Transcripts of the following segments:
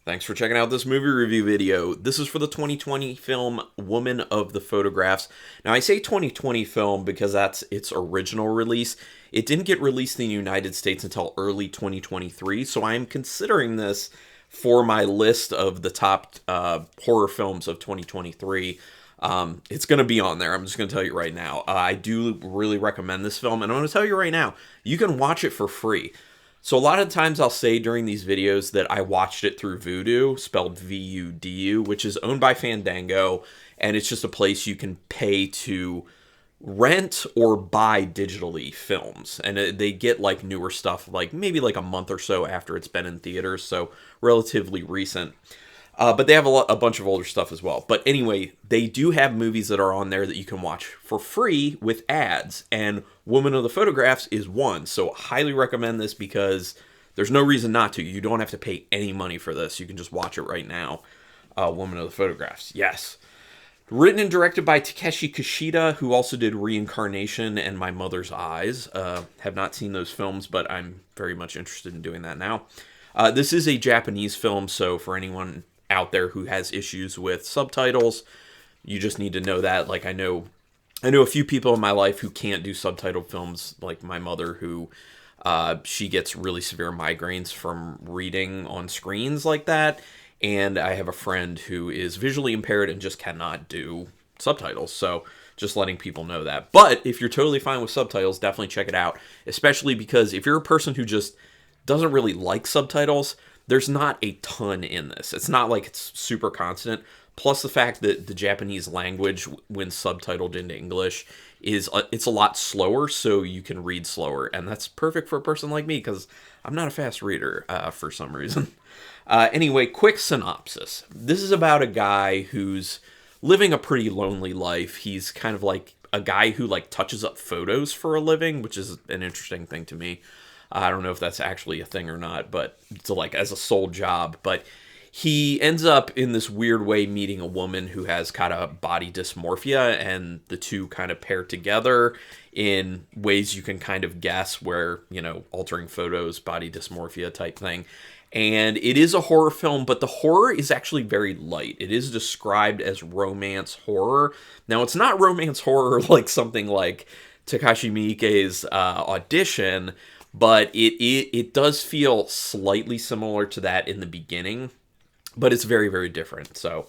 Thanks for checking out this movie review video. This is for the 2020 film Woman of the Photographs. Now, I say 2020 film because that's its original release. It didn't get released in the United States until early 2023, so I am considering this for my list of the top horror films of 2023. It's going to be on there. I'm just going to tell you right now. I do really recommend this film, and I'm going to tell you right now, you can watch it for free. So a lot of times I'll say during these videos that I watched it through Vudu, spelled V-U-D-U, which is owned by Fandango, and it's just a place you can pay to rent or buy digitally films. And they get like newer stuff, like maybe like a month or so after it's been in theaters, so relatively recent. But they have a bunch of older stuff as well. But anyway, they do have movies that are on there that you can watch for free with ads. And Woman of the Photographs is one. So highly recommend this because there's no reason not to. You don't have to pay any money for this. You can just watch it right now. Woman of the Photographs. Yes. Written and directed by Takeshi Kushida, who also did Reincarnation and My Mother's Eyes. Have not seen those films, but I'm very much interested in doing that now. This is a Japanese film, so for anyone out there who has issues with subtitles, you just need to know that. Like, I know a few people in my life who can't do subtitled films, like my mother, who she gets really severe migraines from reading on screens like that, and I have a friend who is visually impaired and just cannot do subtitles, so just letting people know that. But if you're totally fine with subtitles, definitely check it out, especially because if you're a person who just doesn't really like subtitles, there's not a ton in this. It's not like it's super constant. Plus the fact that the Japanese language, when subtitled into English, it's a lot slower, so you can read slower. And that's perfect for a person like me, because I'm not a fast reader for some reason. Anyway, quick synopsis. This is about a guy who's living a pretty lonely life. He's kind of like a guy who like touches up photos for a living, which is an interesting thing to me. I don't know if that's actually a thing or not, but it's like as a sole job. But he ends up in this weird way meeting a woman who has kind of body dysmorphia, and the two kind of pair together in ways you can kind of guess, where, you know, altering photos, body dysmorphia type thing. And it is a horror film, but the horror is actually very light. It is described as romance horror. Now, it's not romance horror like something like Takashi Miike's Audition, but it does feel slightly similar to that in the beginning, but it's very, very different. So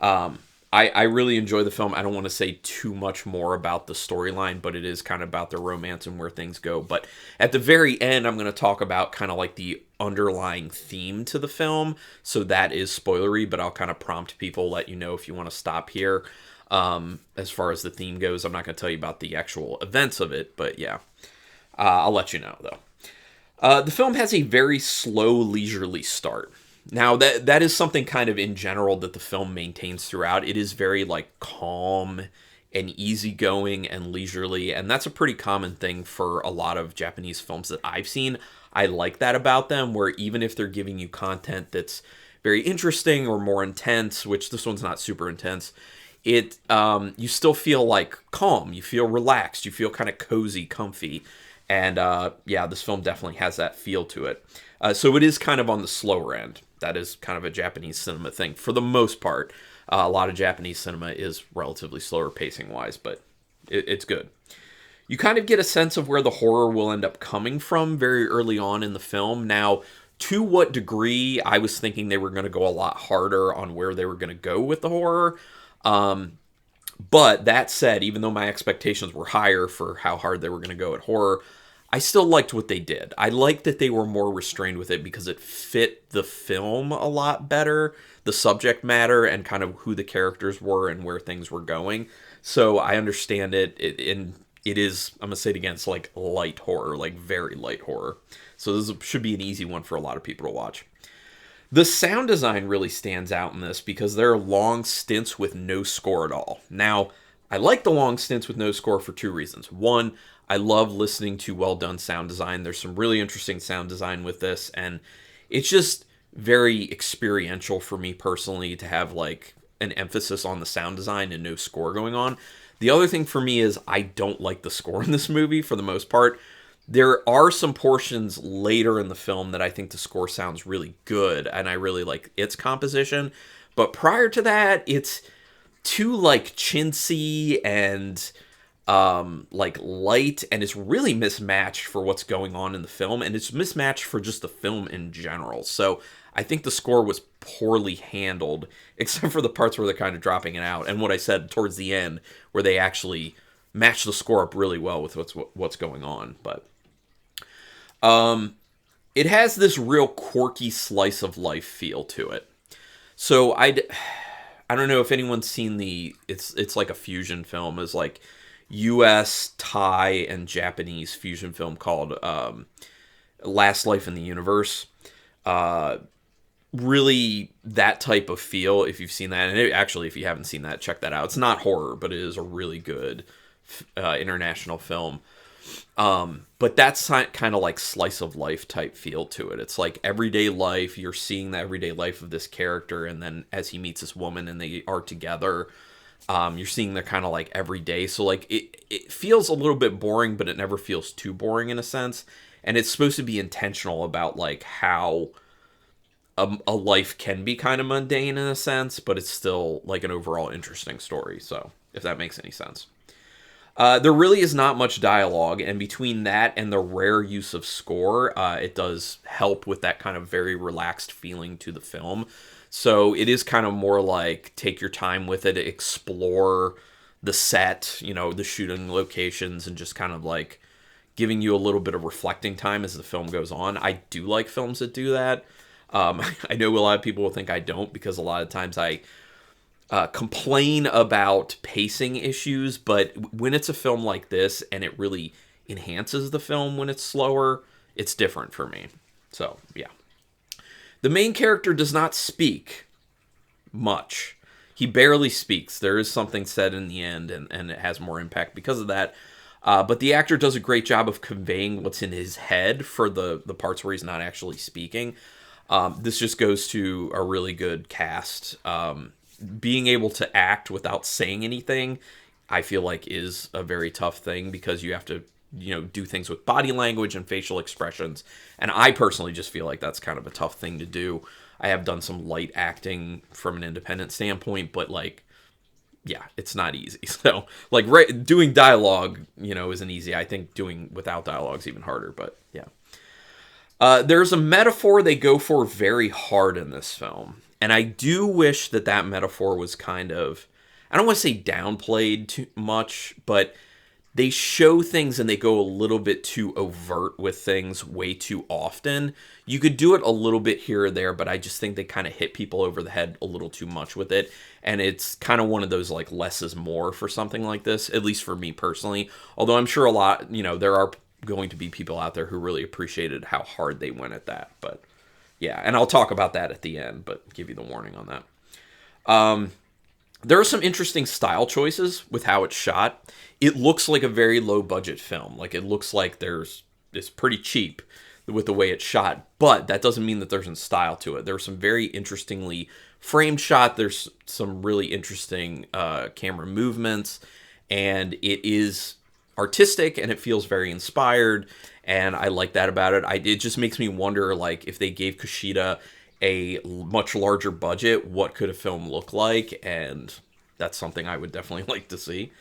I really enjoy the film. I don't want to say too much more about the storyline, but it is kind of about the romance and where things go. But at the very end, I'm going to talk about kind of like the underlying theme to the film. So that is spoilery, but I'll kind of prompt people, let you know if you want to stop here. As far as the theme goes, I'm not going to tell you about the actual events of it, but yeah. I'll let you know, though. The film has a very slow, leisurely start. Now, that is something kind of in general that the film maintains throughout. It is very, like, calm and easygoing and leisurely, and that's a pretty common thing for a lot of Japanese films that I've seen. I like that about them, where even if they're giving you content that's very interesting or more intense, which this one's not super intense, you still feel, like, calm. You feel relaxed. You feel kind of cozy, comfy. And, yeah, this film definitely has that feel to it. So it is kind of on the slower end. That is kind of a Japanese cinema thing. For the most part, a lot of Japanese cinema is relatively slower pacing-wise, but it's good. You kind of get a sense of where the horror will end up coming from very early on in the film. Now, to what degree, I was thinking they were going to go a lot harder on where they were going to go with the horror. But that said, even though my expectations were higher for how hard they were going to go at horror, I still liked what they did. I liked that they were more restrained with it because it fit the film a lot better, the subject matter and kind of who the characters were and where things were going. So I understand it. It is, I'm going to say it again, it's like light horror, like very light horror. So this should be an easy one for a lot of people to watch. The sound design really stands out in this because there are long stints with no score at all. Now, I like the long stints with no score for two reasons. One, I love listening to well-done sound design. There's some really interesting sound design with this, and it's just very experiential for me personally to have like an emphasis on the sound design and no score going on. The other thing for me is I don't like the score in this movie for the most part. There are some portions later in the film that I think the score sounds really good, and I really like its composition. But prior to that, it's too like chintzy and like light, and it's really mismatched for what's going on in the film, and it's mismatched for just the film in general. So I think the score was poorly handled, except for the parts where they're kind of dropping it out, and what I said towards the end, where they actually match the score up really well with what's going on. But it has this real quirky slice of life feel to it. So I don't know if anyone's seen it's like a fusion film. It's like U.S., Thai, and Japanese fusion film called Last Life in the Universe. Really that type of feel, if you've seen that. And actually, if you haven't seen that, check that out. It's not horror, but it is a really good international film. But that's kind of like slice of life type feel to it. It's like everyday life. You're seeing the everyday life of this character, and then as he meets this woman and they are together, you're seeing their kind of like everyday. So like it feels a little bit boring, but it never feels too boring in a sense. And it's supposed to be intentional about like how a life can be kind of mundane in a sense, but it's still like an overall interesting story. So if that makes any sense. There really is not much dialogue, and between that and the rare use of score, it does help with that kind of very relaxed feeling to the film. So it is kind of more like take your time with it, explore the set, the shooting locations, and just kind of like giving you a little bit of reflecting time as the film goes on. I do like films that do that. I know a lot of people will think I don't, because a lot of times I complain about pacing issues, but when it's a film like this and it really enhances the film when it's slower, it's different for me. So, yeah. The main character does not speak much. He barely speaks. There is something said in the end, and it has more impact because of that. But the actor does a great job of conveying what's in his head for the parts where he's not actually speaking. This just goes to a really good cast. Being able to act without saying anything, I feel like is a very tough thing, because you have to, do things with body language and facial expressions. And I personally just feel like that's kind of a tough thing to do. I have done some light acting from an independent standpoint, but like, yeah, it's not easy. So like doing dialogue, isn't easy. I think doing without dialogue is even harder, but yeah. There's a metaphor they go for very hard in this film. And I do wish that metaphor was kind of, I don't want to say downplayed too much, but they show things and they go a little bit too overt with things way too often. You could do it a little bit here or there, but I just think they kind of hit people over the head a little too much with it. And it's kind of one of those like less is more for something like this, at least for me personally. Although I'm sure a lot, there are going to be people out there who really appreciated how hard they went at that, but yeah, and I'll talk about that at the end, but give you the warning on that. There are some interesting style choices with how it's shot. It looks like a very low-budget film. Like, it looks like it's pretty cheap with the way it's shot, but that doesn't mean that there isn't style to it. There's some very interestingly framed shot. There's some really interesting camera movements, and it is artistic, and it feels very inspired, and I like that about it. It just makes me wonder, like, if they gave Kushida a much larger budget, what could a film look like? And that's something I would definitely like to see.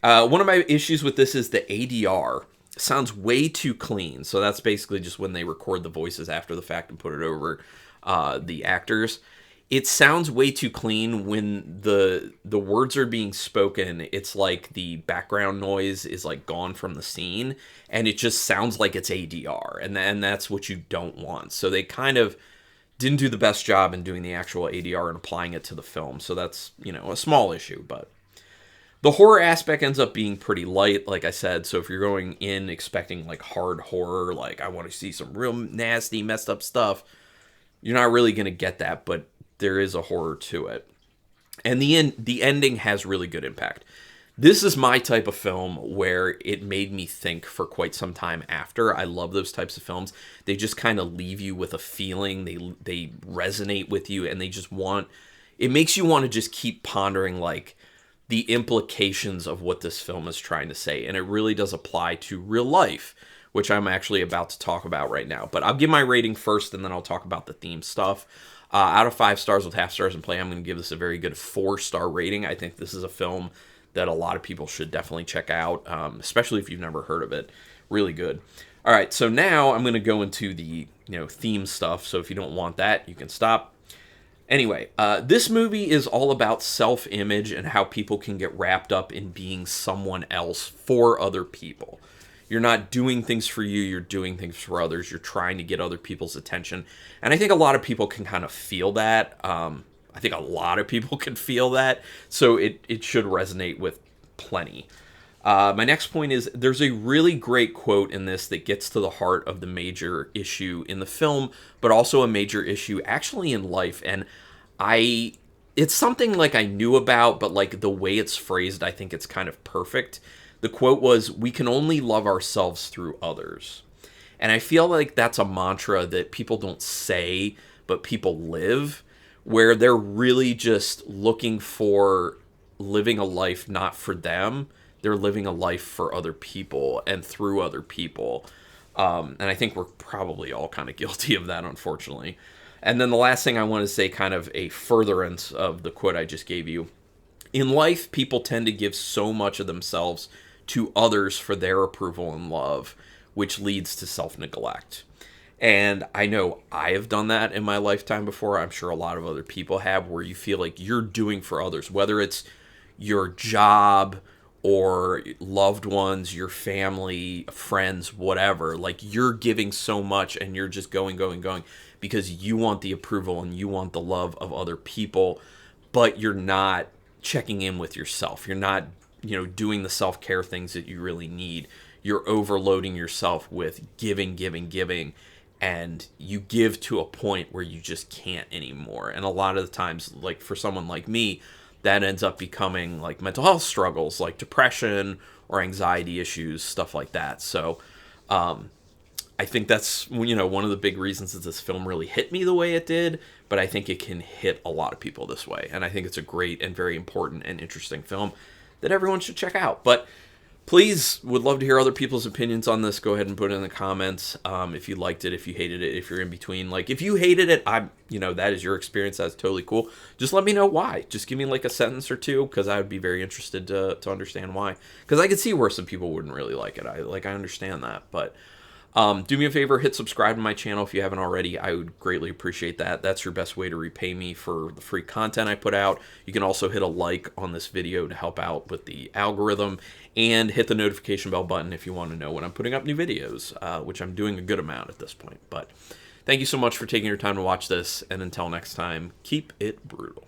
One of my issues with this is the ADR. It sounds way too clean. So that's basically just when they record the voices after the fact and put it over the actors. It sounds way too clean when the words are being spoken. It's like the background noise is like gone from the scene, and it just sounds like it's ADR, and that's what you don't want. So they kind of didn't do the best job in doing the actual ADR and applying it to the film. So that's, a small issue, but the horror aspect ends up being pretty light, like I said. So if you're going in expecting like hard horror, like I want to see some real nasty, messed up stuff, you're not really going to get that, but there is a horror to it. And the ending has really good impact. This is my type of film where it made me think for quite some time after. I love those types of films. They just kind of leave you with a feeling. They resonate with you, and it makes you want to just keep pondering like the implications of what this film is trying to say. And it really does apply to real life, which I'm actually about to talk about right now. But I'll give my rating first, and then I'll talk about the theme stuff. Out of 5 stars with half stars in play, I'm going to give this a very good 4-star rating. I think this is a film that a lot of people should definitely check out, especially if you've never heard of it. Really good. All right, so now I'm going to go into the theme stuff. So if you don't want that, you can stop. Anyway, this movie is all about self-image and how people can get wrapped up in being someone else for other people. You're not doing things for you, you're doing things for others. You're trying to get other people's attention. And I think a lot of people can kind of feel that. I think a lot of people can feel that. So it should resonate with plenty. My next point is there's a really great quote in this that gets to the heart of the major issue in the film, but also a major issue actually in life. And it's something like I knew about, but like the way it's phrased, I think it's kind of perfect. The quote was, "We can only love ourselves through others." And I feel like that's a mantra that people don't say, but people live, where they're really just looking for living a life not for them. They're living a life for other people and through other people. And I think we're probably all kind of guilty of that, unfortunately. And then the last thing I want to say, kind of a furtherance of the quote I just gave you. In life, people tend to give so much of themselves to others for their approval and love, which leads to self-neglect. And I know I have done that in my lifetime before. I'm sure a lot of other people have, where you feel like you're doing for others, whether it's your job or loved ones, your family, friends, whatever. Like, you're giving so much and you're just going because you want the approval and you want the love of other people, but you're not checking in with yourself. You're not, doing the self-care things that you really need. You're overloading yourself with giving, and you give to a point where you just can't anymore. And a lot of the times, like for someone like me, that ends up becoming like mental health struggles, like depression or anxiety issues, stuff like that. So I think that's, one of the big reasons that this film really hit me the way it did, but I think it can hit a lot of people this way. And I think it's a great and very important and interesting film that everyone should check out. But please, would love to hear other people's opinions on this. Go ahead and put it in the comments if you liked it, if you hated it, if you're in between. Like, if you hated it, that is your experience. That's totally cool. Just let me know why. Just give me like a sentence or two, because I would be very interested to understand why. Because I could see where some people wouldn't really like it. I understand that. But do me a favor, hit subscribe to my channel if you haven't already. I would greatly appreciate that. That's your best way to repay me for the free content I put out. You can also hit a like on this video to help out with the algorithm, and hit the notification bell button if you want to know when I'm putting up new videos, which I'm doing a good amount at this point. But thank you so much for taking your time to watch this, and until next time, keep it brutal.